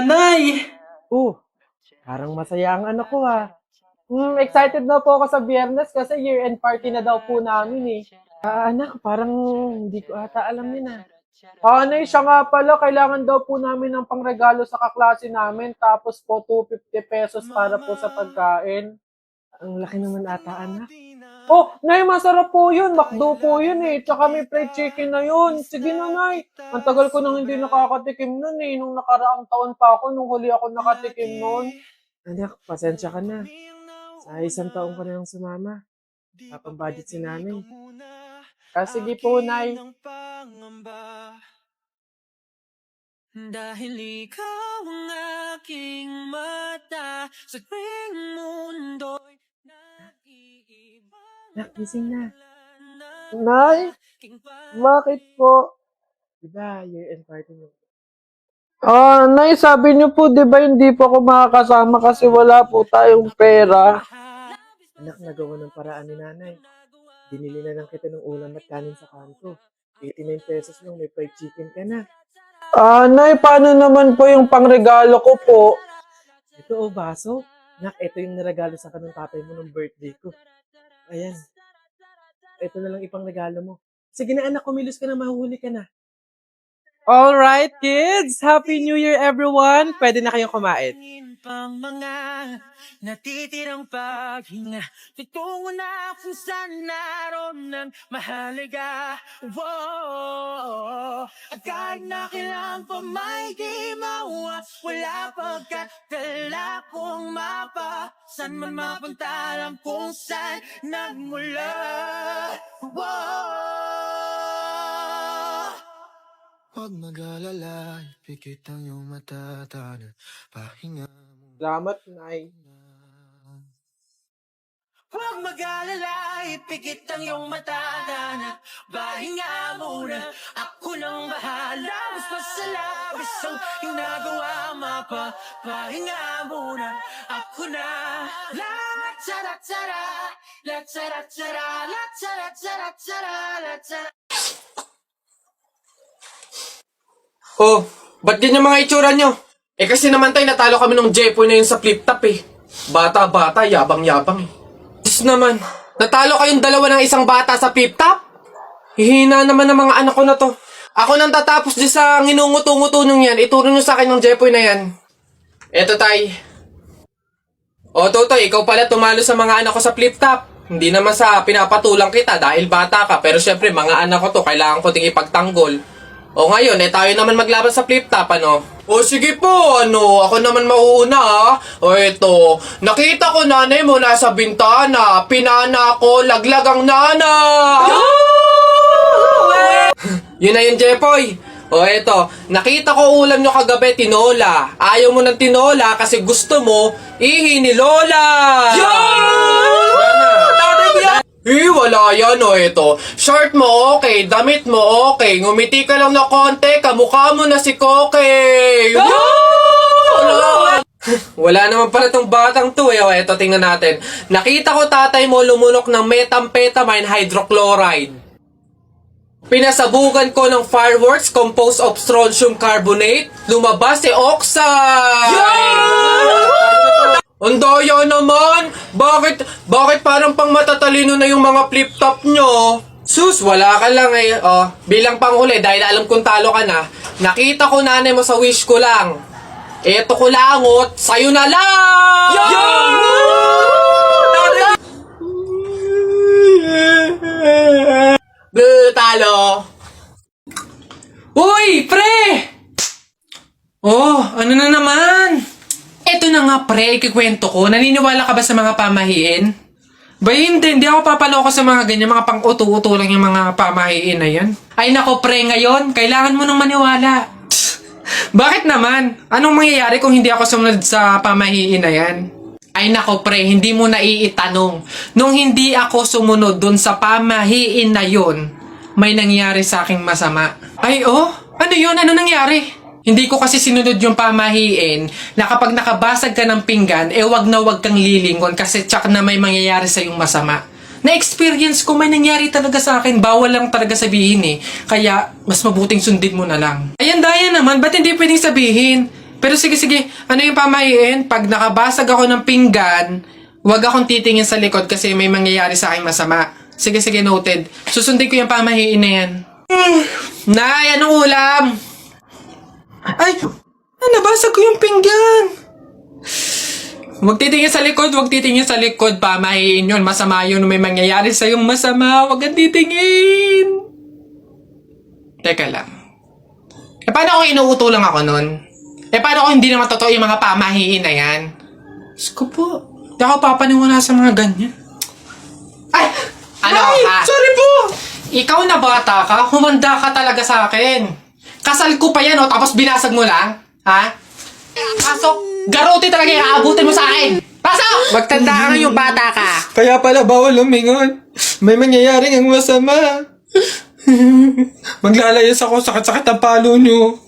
Nay! Oh, parang masaya ang anak ko excited na po ako sa Biyernes kasi year-end party na daw po namin eh. Anak, parang hindi ko ata alam yun Nay, siya nga pala, kailangan daw po namin ng pangregalo sa kaklase namin, tapos po 250 pesos para po sa pagkain. Ang laki naman ata, anak. Oh, Nay, masarap po yun. McDo po yun eh. Tsaka may fried chicken na yun. Sige na, Nay. Ang tagal ko nang hindi nakakatikim nun eh. Nung nakaraang taon pa ako, nung huli ako nakatikim nun. Anak, pasensya ka na. Sa isang taon ko na lang sumama. Papang-budget si nanay. Sige po, Nay. Dahil ikaw ang aking mata sa tuwing mundo'y nag-iiba. Anak, gising na. Nay, bakit po? Diba, year-end party mo? Nay, sabi niyo po, di ba hindi po ako makakasama kasi wala po tayong pera? Anak, nagawa ng paraan ni nanay. Binili na lang kita ng ulam at kanin sa kanto. 89 pesos lang, may fried chicken ka na. Nay, paano naman po yung pangregalo ko po? Ito baso. Anak, ito yung naregalo sa kanong tatay mo ng birthday ko. Ayan. Ito na lang ipang regalo mo. Sige na anak, kumilos ka na, mahuhuli ka na. Alright, kids! Happy New Year, everyone! Pwede na kayong kumain. Pang mga natitirang paghinga, tutungo na kung saan naroon ng mahalaga. Whoa, kahit na kailangan pa may di mawa, wala pagkatala kong mapa, saan man mapunta alam kung saan nagmula. Whoa. Huwag mag-alala, pikit ang iyong mata, tana, pahinga mo Salamat, Nay. Huwag mag-alala, ipikit ang iyong mata, tana, pahinga muna, ako nang bahala, mas masalabis ang iyong nagawa, pahinga muna, ako na. La tara tara, la tara tara, la tara tara tara, la tara. Oh, ba't ganyan mga itsura nyo? Kasi naman tayo natalo kami ng Jepoy na yun sa flip top eh. Bata-bata, yabang-yabang eh. Diyos naman, natalo kayong dalawa ng isang bata sa flip top? Hihina naman ng mga anak ko na to. Ako nang tatapos dyan sa nginunguto-nguto nyo yan, ituro nyo sa akin ng Jepoy na yan. Eto tay. O Totoy, ikaw pala tumalo sa mga anak ko sa flip top. Hindi naman sa pinapatulang kita dahil bata ka, pero syempre mga anak ko to, kailangan ko ting ipagtanggol. O ngayon, tayo naman maglaban sa flip top, ano? O sige po, ako naman mauuna, O eto, nakita ko nanay mo nasa bintana, pinana ko, laglag ang nana! Yun na yun, Jepoy. O eto, nakita ko ulam nyo kagabi, tinola. Ayaw mo ng tinola kasi gusto mo, ihi ni Lola! Wala yan eto. Short mo okay, damit mo okay, ngumiti ka lang na konti, kamukha mo na si Koke! Wala naman pala tong batang to O eto, tingnan natin. Nakita ko tatay mo lumunok ng methamphetamine hydrochloride. Pinasabugan ko ng fireworks composed of strontium carbonate. Lumabas si oxide! Ang daya naman! Bakit parang pang matatalino na yung mga flip-top nyo? Sus, wala ka lang bilang panghuli, dahil alam kong talo ka na, nakita ko nanay mo sa wish ko lang. Eto ko langot, sa'yo na lang! Talo! Uy, pre! Oh, ano na naman? Eto na nga pre, ikikwento ko. Naniniwala ka ba sa mga pamahiin? Ba hindi ako papaloko sa mga ganyan, mga pang-uto-uto lang yung mga pamahiin na yan. Ay nako pre, ngayon, kailangan mo nang maniwala. Bakit naman? Anong mangyayari kung hindi ako sumunod sa pamahiin na yan? Ay nako pre, hindi mo na iitanong. Nung hindi ako sumunod dun sa pamahiin na yun, may nangyari sa aking masama. Ay ano yun? Ano nangyari? Hindi ko kasi sinunod yung pamahiin na kapag nakabasag ka ng pinggan, wag na wag kang lilingon kasi tsak na may mangyayari sa yung masama. Na-experience ko, may nangyari talaga sa akin. Bawal lang talaga sabihin eh. Kaya, mas mabuting sundin mo na lang. Ayan, Daya naman, ba't hindi pwedeng sabihin? Pero sige, ano yung pamahiin? Pag nakabasag ako ng pinggan, huwag akong titingin sa likod kasi may mangyayari sa akin masama. Sige, noted. Susundin ko yung pamahiin na yan. Nay, anong ulam? Ay, nabasag ko yung pinggan. Huwag titingin sa likod, pamahiin yun. Masama yun, may mangyayari sa'yong masama. Huwag kang titingin. Teka lang. Paano kung inuuto lang ako nun? Paano kung hindi naman totoo yung mga pamahiin na yan? Diyos ko po, hindi ako papaniwala sa mga ganyan. Ay! Sorry po! Ikaw na bata ka, humanda ka talaga sa akin. Kasal ko pa yan, tapos binasag mo lang? Ha? Pasok! Garote talaga yung aabutin mo sa akin! Pasok! Magtanda ka yung bata ka. Kaya pala bawal lumingon. May mangyayaring ang masama. Maglalayas ako, sakit-sakit ang palo nyo.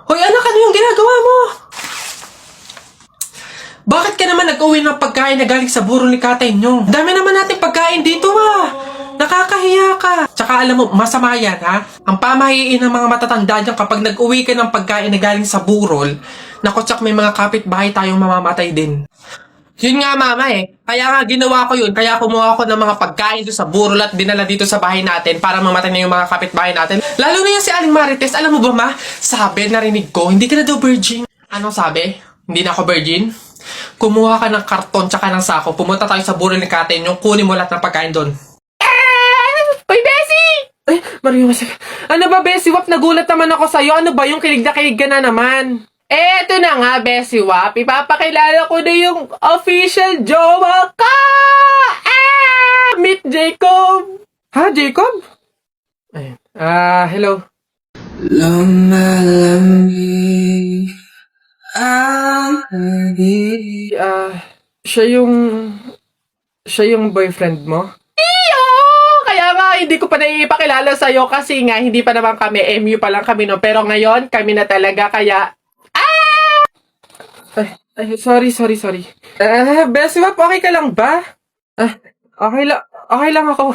Hoy anak, ano yung ginagawa mo? Bakit ka naman nag-uwi ng pagkain na galing sa burol ni Katay nyo? Dami naman natin pagkain dito Nakakahiya ka. Tsaka alam mo, masama yan ha? Ang pamahiin ng mga matatanda dyan kapag nag-uwi ka ng pagkain na galing sa burol, naku tsak may mga kapitbahay tayong mamamatay din. Yun nga mama Kaya nga ginawa ko yun. Kaya kumuha ko ng mga pagkain doon sa burol at dinala dito sa bahay natin para mamatay na yung mga kapitbahay natin. Lalo na yan si Aling Marites. Alam mo ba ma? Sabi, narinig ko, hindi ka na daw virgin. Anong sabi? Hindi na ako virgin? Kumuha ka ng karton tsaka ng sako. Pumunta tayo sa burol ni Katay yung kunin mo lahat ng pagkain doon. Uy, Bessie! Ay, Mario, ano ba, Bessie Wap? Nagulat naman ako sa'yo. Ano ba yung kilig na kilig ka na naman? Eto na nga, Bessie Wap. Ipapakilala ko na yung official jowa ka! Meet Jacob! Ha, Jacob? Ayun. Hello. Lumalamig ang hangin. Siya yung boyfriend mo? Iyo! Kaya nga, hindi ko pa naipakilala sa'yo kasi nga, hindi pa naman kami, MU pa lang kami, no? Pero ngayon, kami na talaga, kaya... Ay, sorry. Bessie Wap, okay ka lang ba? Okay lang ako.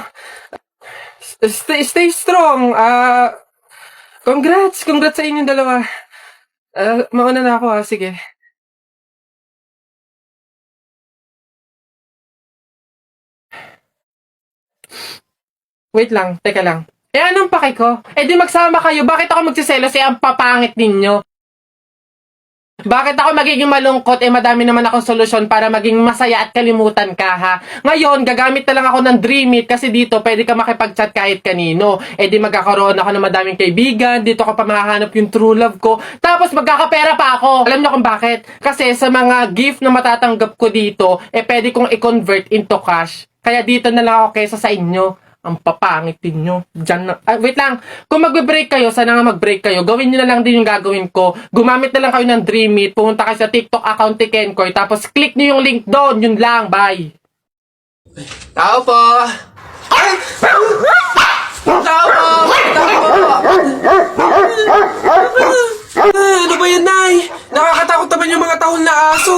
Stay strong. Congrats sa inyong dalawa. Mauna na ako sige. Wait lang, teka lang. Anong paki ko? Di magsama kayo, bakit ako magsiselos ang papangit ninyo? Bakit ako magiging malungkot? Madami naman akong solusyon para maging masaya at kalimutan ka, ha? Ngayon, gagamit na lang ako ng Dreamit kasi dito pwede ka makipag-chat kahit kanino. Di magkakaroon ako ng madaming kaibigan, dito ko pa mahahanap yung true love ko, tapos magkakapera pa ako. Alam niyo kung bakit? Kasi sa mga gift na matatanggap ko dito, pwede kong i-convert into cash. Kaya dito na lang ako kaysa sa inyo. Ang papangit ninyo. Diyan na. Wait lang. Kung magbe-break kayo, sana nga mag-break kayo. Gawin nyo na lang din yung gagawin ko. Gumamit na lang kayo ng Dreamit. Pumunta kayo sa TikTok account ni Kenkoy. Tapos click nyo yung link doon. Yun lang. Bye. Tao po. Ay! Tao po. Ano ba yan, Nay? Nakakatakot naman yung mga tahol na aso.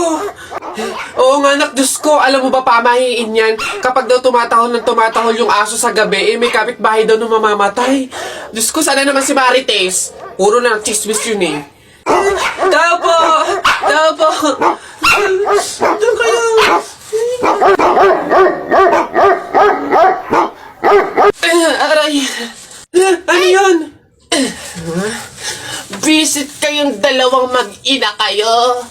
Oo nga, anak, Diyos ko. Alam mo ba, pamahiin yan? Kapag daw tumatahol yung aso sa gabi, may kapitbahay daw na mamamatay. Diyos ko, sana naman si Marites. Puro na chismis yun Tao po! Doon kayo! Aray! Ano yun? Visit kayong dalawang mag-ina kayo.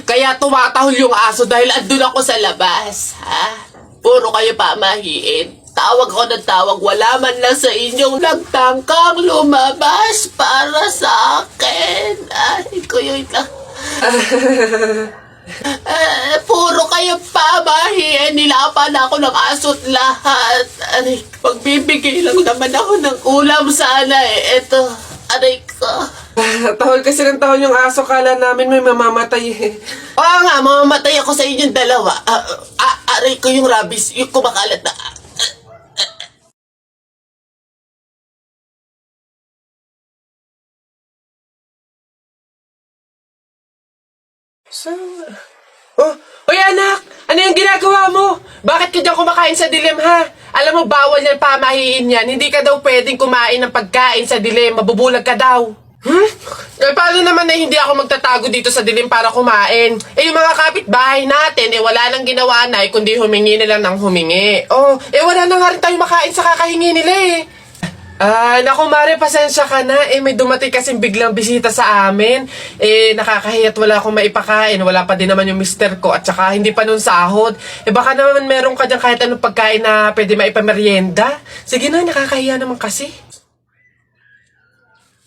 Kaya tumatahol yung aso dahil andun ako sa labas, ha? Puro kayo pamahiin. Tawag ko ng tawag, wala man lang sa inyong nagtangkang lumabas para sa akin. Ay, kuyoy lang. Puro kayo pamahiin. Nilapan ako ng aso't lahat. Aray, magbibigay lang naman ako ng ulam sana Ito, aray ko. Tahol kasi ng tahol yung aso, kala namin may mamamatay Oo nga, mamamatay ako sa inyong dalawa. Aray ko yung rabies, yung kumakalat na Oh, Hoy anak! Ano yung ginagawa mo? Bakit ka dyan kumakain sa dilim, ha? Alam mo, bawal yan, pamahiin yan. Hindi ka daw pwedeng kumain ng pagkain sa dilim. Mabubulag ka daw. Eh, paano naman na hindi ako magtatago dito sa dilim para kumain? Eh, yung mga kapitbahay natin, wala nang ginawa na, kundi humingi na lang ng humingi. Oh, wala na nga rin tayo makain sa kakahingi nila, eh. Naku Mare, pasensya ka na. May dumating kasing biglang bisita sa amin. Nakakahiya't wala akong maipakain. Wala pa din naman yung mister ko. At saka hindi pa nun sahod. Baka naman meron ka dyan kahit anong pagkain na pwede maipamerienda. Sige na, nakakahiya naman kasi.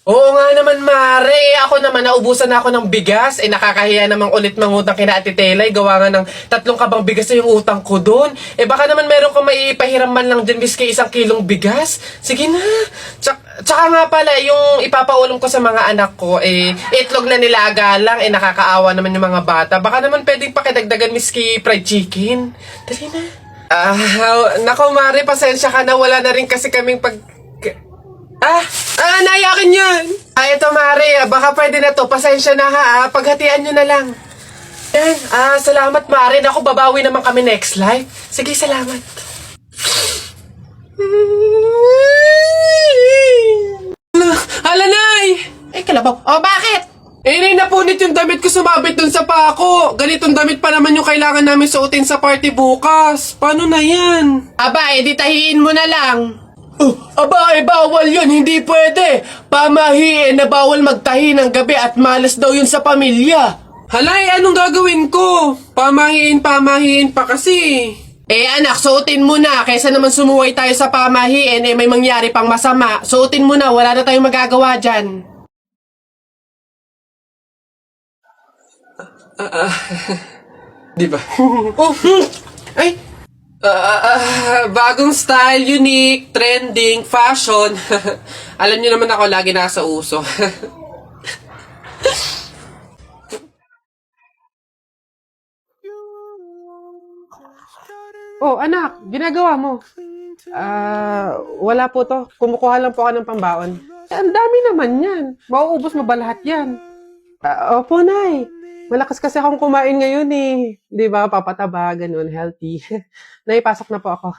Oo nga naman, Mare. Ako naman, naubusan na ako ng bigas. Nakakahiya naman ulit mangutang kina Ate Telay. Gawa nga ng 3 kabang bigas na yung utang ko doon. Baka naman meron kang maipahiram man lang dyan, miski 1 kilong bigas. Sige na. Tsaka nga pala, yung ipapaulam ko sa mga anak ko, itlog na nilaga lang. Nakakaawa naman yung mga bata. Baka naman pwedeng pakidagdagan, miski fried chicken. Dali na. Nako, Mare, pasensya ka na. Wala na rin kasi kaming naiyakin yan! Ito Mare, baka pwede na to. Pasensya na ha, paghatian nyo na lang. Yan, salamat Mare. Naku, babawi naman kami next life. Sige, salamat. Hala, Nay! Kalabaw. Bakit? Nay, napunit yung damit ko, sumabit dun sa pako. Ganitong damit pa naman yung kailangan namin suotin sa party bukas. Paano na yan? Di tahiin mo na lang. Bawal yun, hindi pwede. Pamahiin na bawal magtahi ng gabi at malas daw yun sa pamilya. Halay, anong gagawin ko? Pamahiin pa kasi. Anak, suotin mo na. Kaysa naman sumuway tayo sa pamahiin, may mangyari pang masama. Suotin mo na, wala na tayong magagawa dyan. Di ba? Bagong style, unique, trending, fashion. Alam niyo naman ako, lagi nasa uso. Anak, ginagawa mo? Wala po to. Kumukuha lang po ako ng pambaon. Ang dami naman yan. Mauubos mo ba lahat yan? Opo, Nay. Malakas kasi akong kumain ngayon eh. Di ba? Papataba, ganun, healthy. Naipasok na po ako.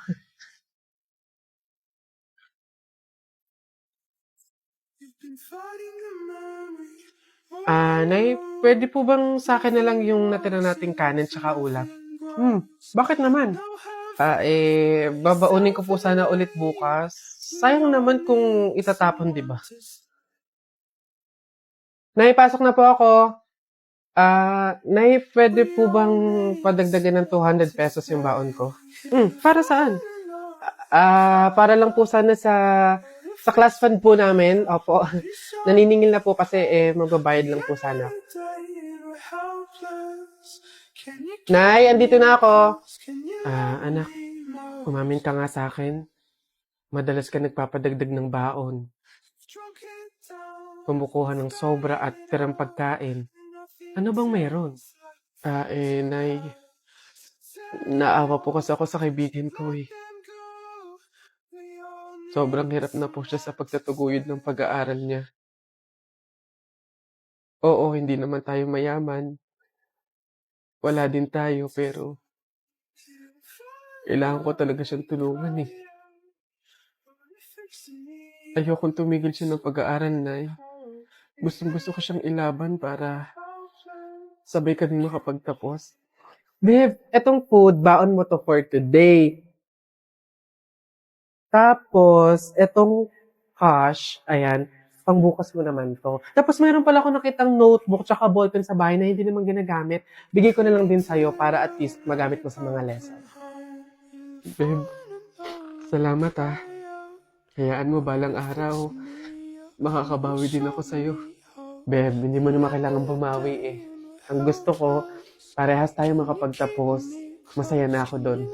Nay, pwede po bang sa akin na lang yung natira nating kanin tsaka ulam? Bakit naman? Babaunin ko po sana ulit bukas. Sayang naman kung itatapon, di ba? Naipasok na po ako. Nay, pwede po bang padagdagan ng 200 pesos yung baon ko? Para saan? Para lang po sana sa class fund po namin. Opo. Naniningil na po kasi magbabayad lang po sana. Nay, andito na ako. Anak, umamin ka nga sa akin. Madalas ka nagpapadagdag ng baon. Kumukuha ng sobra at tirang pagkain. Ano bang meron? Nay, naawa po kasi ako sa kaibigan ko eh. Sobrang hirap na po siya sa pagtatuguyod ng pag-aaral niya. Oo, hindi naman tayo mayaman. Wala din tayo, pero kailangan ko talaga siyang tulungan eh. Ayokong tumigil siya ng pag-aaral, Nay. Gusto ko siyang ilaban para sabay kaming makapagtapos. Babe, etong food, baon mo to for today. Tapos, etong cash, ayan, pangbukas mo naman to. Tapos, mayroon pala ako nakitang notebook tsaka ballpen sa bahay na hindi naman ginagamit. Bigay ko na lang din sa'yo para at least magamit mo sa mga lesson. Babe, salamat ah. Hayaan mo balang araw, makakabawi din ako sa'yo. Babe, hindi mo naman kailangan bumawi eh. Ang gusto ko, parehas tayo makapagtapos. Masaya na ako doon.